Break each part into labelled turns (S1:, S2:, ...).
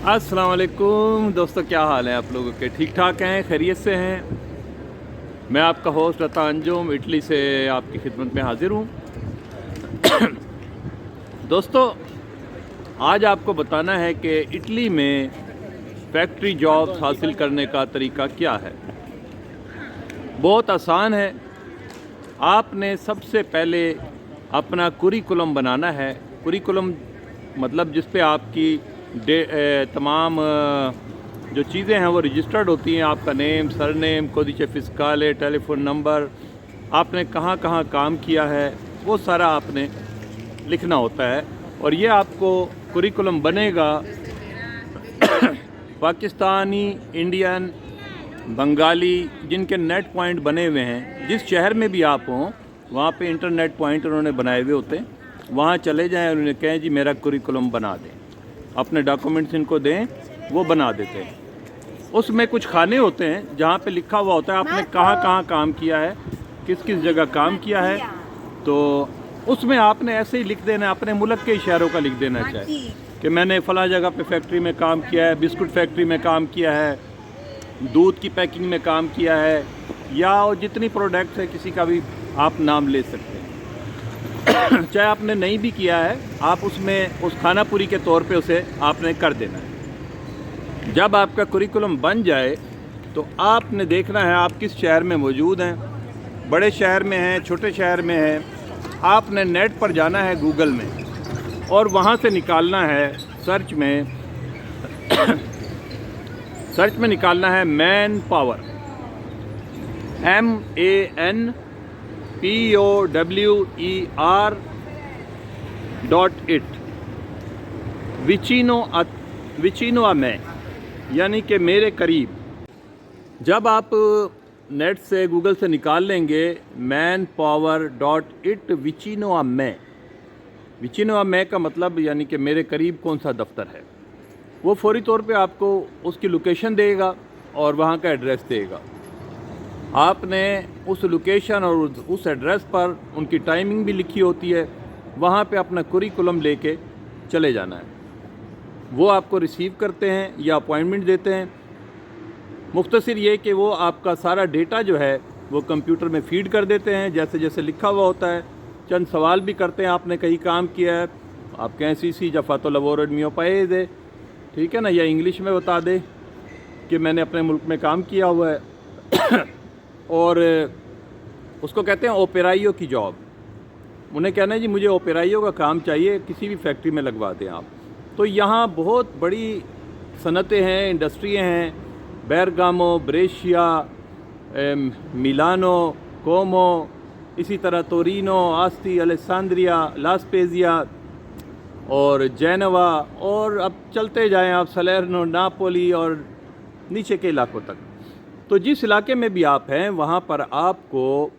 S1: अस्सलाम वालेकुम दोस्तों, क्या हाल है आप लोगों के? ठीक ठाक हैं, खैरियत से हैं? मैं आपका होस्ट अता अंजुम इटली से आपकी खिदमत में हाजिर हूँ। दोस्तों, आज आपको बताना है कि इटली में फैक्ट्री जॉब्स हासिल करने का तरीका क्या है। बहुत आसान है। आपने सबसे पहले अपना कुरिकुलम बनाना है। कुरिकुलम मतलब जिस पे आपकी तमाम जो चीज़ें हैं वो रजिस्टर्ड होती हैं। आपका नेम, सरनेम, कोडिce फिस्काले, टेलीफोन नंबर, आपने कहाँ कहाँ काम किया है, वो सारा आपने लिखना होता है। और ये आपको कुरिकुलम बनेगा पाकिस्तानी, इंडियन, बंगाली जिनके नेट पॉइंट बने हुए हैं, जिस शहर में भी आप हों वहाँ पे इंटरनेट पॉइंट उन्होंने बनाए हुए होते हैं। वहाँ चले जाएं और उन्हें कहें जी मेरा कुरिकुलम बना दें, अपने डॉक्यूमेंट्स इनको दें, वो बना देते हैं। उसमें कुछ खाने होते हैं जहाँ पे लिखा हुआ होता है आपने कहाँ कहाँ काम किया है, किस किस जगह काम किया है। तो उसमें आपने ऐसे ही लिख देना है, अपने मुल्क के शहरों का लिख देना चाहिए कि मैंने फ़लाँ जगह पे फैक्ट्री में काम किया है, बिस्कुट फैक्ट्री में काम किया है, दूध की पैकिंग में काम किया है, या जितनी प्रोडक्ट्स है किसी का भी आप नाम ले सकते हैं। चाहे आपने नहीं भी किया है, आप उसमें उस खाना पूरी के तौर पे उसे आपने कर देना है। जब आपका कुरिकुलम बन जाए तो आपने देखना है आप किस शहर में मौजूद हैं। बड़े शहर में हैं, छोटे शहर में हैं, आपने नेट पर जाना है गूगल में और वहाँ से निकालना है सर्च में निकालना है मैन पावर, MANPOWER.IT विचिनो आ मैं, यानी कि मेरे करीब। जब आप नेट से गूगल से निकाल लेंगे MANPOWER.IT विचिनो आ मैं का मतलब यानी कि मेरे करीब कौन सा दफ्तर है, वो फौरी तौर पे आपको उसकी लोकेशन देगा और वहाँ का एड्रेस देगा। आपने उस लोकेशन और उस एड्रेस पर उनकी टाइमिंग भी लिखी होती है, वहाँ पे अपना कुरिकुलम लेके चले जाना है। वो आपको रिसीव करते हैं या अपॉइंटमेंट देते हैं। मुख्तसर ये कि वो आपका सारा डेटा जो है वो कंप्यूटर में फीड कर देते हैं जैसे जैसे लिखा हुआ होता है। चंद सवाल भी करते हैं, आपने कहीं काम किया है, आप कहें CC जफ़ातो लवोर मियो पाए दे, ठीक है ना, या इंग्लिश में बता दे कि मैंने अपने मुल्क में काम किया हुआ है। और उसको कहते हैं ओपेराइयो की जॉब। उन्हें कहना है जी मुझे ओपेराइयो का काम चाहिए, किसी भी फैक्ट्री में लगवा दें आप। तो यहाँ बहुत बड़ी सनतें हैं, इंडस्ट्रियाँ हैं, बेरगामो, ब्रेशिया, मिलानो, कोमो, इसी तरह तोरिनो, आस्ती, अलेसांद्रिया, लास्पेजिया और जेनेवा, और अब चलते जाएं आप सलेर्नो, नापोली और नीचे के इलाकों तक। तो जिस इलाके में भी आप हैं वहाँ पर आपको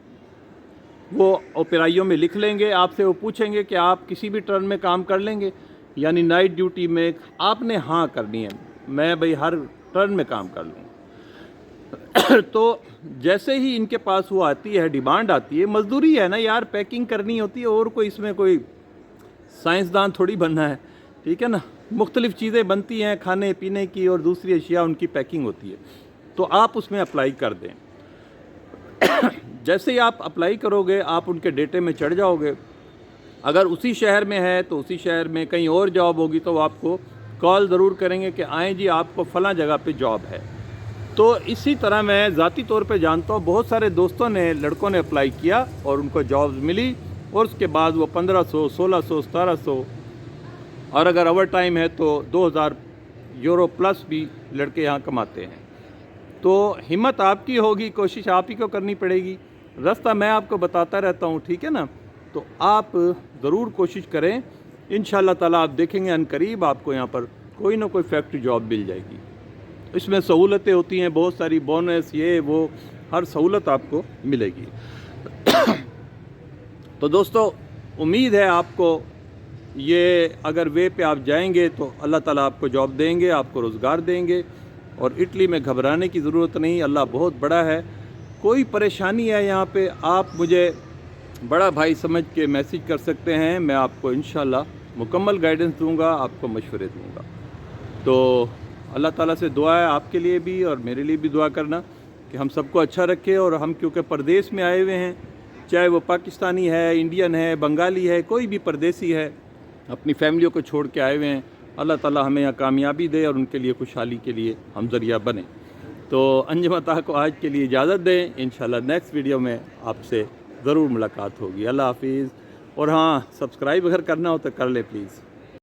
S1: वो ओपेराइयो में लिख लेंगे। आपसे वो पूछेंगे कि आप किसी भी टर्न में काम कर लेंगे, यानी नाइट ड्यूटी में आपने हाँ करनी है, मैं भाई हर टर्न में काम कर लूँ। तो जैसे ही इनके पास वो आती है, डिमांड आती है, मजदूरी है ना यार, पैकिंग करनी होती है, और कोई इसमें कोई साइंसदान थोड़ी बनना है, ठीक है ना। मुख्तलिफ़ चीज़ें बनती हैं खाने पीने की और दूसरी अशिया उनकी पैकिंग होती है, तो आप उसमें अप्लाई कर दें। जैसे ही आप अप्लाई करोगे आप उनके डेटे में चढ़ जाओगे। अगर उसी शहर में है तो उसी शहर में, कहीं और जॉब होगी तो वो आपको कॉल ज़रूर करेंगे कि आएँ जी आपको फ़लाँ जगह पे जॉब है। तो इसी तरह मैं ज़ाती तौर पे जानता हूँ, बहुत सारे दोस्तों ने, लड़कों ने अप्लाई किया और उनको जॉब्स मिली, और उसके बाद वो 1500, 1600, 1700, और अगर ओवर टाइम है तो 2000 यूरो प्लस भी लड़के यहाँ कमाते हैं। तो हिम्मत आपकी होगी, कोशिश आप ही को करनी पड़ेगी। रास्ता मैं आपको बताता रहता हूँ, ठीक है ना। तो आप ज़रूर कोशिश करें, इंशाअल्लाह ताला आप देखेंगे अनकरीब आपको यहाँ पर कोई ना कोई फैक्ट्री जॉब मिल जाएगी। इसमें सहूलतें होती हैं बहुत सारी, बोनस, ये वो, हर सहूलत आपको मिलेगी। तो दोस्तों, उम्मीद है आपको ये अगर वे पे आप जाएंगे तो अल्लाह ताला आपको जॉब देंगे, आपको रोज़गार देंगे। और इटली में घबराने की ज़रूरत नहीं, अल्लाह बहुत बड़ा है। कोई परेशानी है यहाँ पे, आप मुझे बड़ा भाई समझ के मैसेज कर सकते हैं, मैं आपको इंशाल्लाह मुकम्मल गाइडेंस दूंगा, आपको मशवरे दूंगा। तो اللہ تعالیٰ سے دعا ہے آپ کے لیے بھی اور میرے لیے بھی دعا کرنا کہ ہم سب کو اچھا رکھے، اور ہم کیونکہ پردیس میں آئے ہوئے ہیں، چاہے وہ پاکستانی ہے، انڈین ہے، بنگالی ہے، کوئی بھی پردیسی ہے، اپنی فیملیوں کو چھوڑ کے آئے ہوئے ہیں، اللہ تعالیٰ ہمیں یہاں کامیابی دے اور ان کے لیے خوشحالی کے لیے ہم ذریعہ بنیں۔ تو انجم عطا کو آج کے لیے اجازت دیں، انشاءاللہ نیکسٹ ویڈیو میں آپ سے ضرور ملاقات ہوگی۔ اللہ حافظ، اور ہاں سبسکرائب اگر کرنا ہو تو کر لیں پلیز۔